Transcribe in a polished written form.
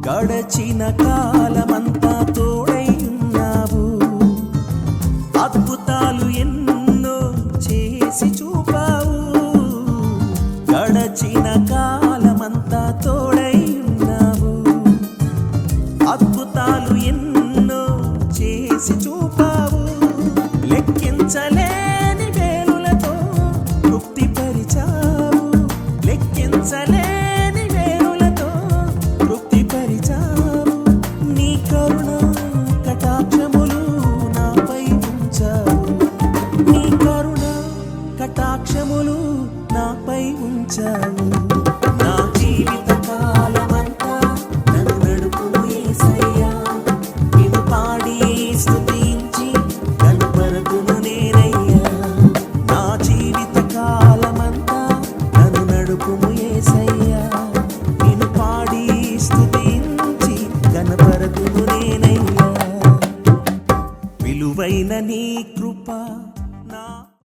గడచిన కాలమంతా తోడై ఉన్నావు, అద్భుతాలు ఎన్నో చేసి చూపావు. గడచిన కాలమంతా తోడై ఉన్నావు, అద్భుతాలు ఎన్నో చేసి చూపావు. లెక్కించలేని వేలులతో తృప్తిపరిచావు, లెక్కించలేని వేలులతో తృప్తిపరిచావు. నీ కరుణ కటాక్షములు నాపై ఉంచావు, నీ కరుణ కటాక్షములు నాపై ఉంచావు. నా జీవిత కాలమంతా నన్ను నడుపుము యేసయ్యా, నిన్ను పాడి స్తుతించి కనపరతును నేనయ్యా. నా జీవిత కాలమంతా నన్ను నడుపుము యేసయ్యా, నిన్ను పాడి స్తుతించి కనపరతును నేనయ్యా. విలువైన నీ కృప నా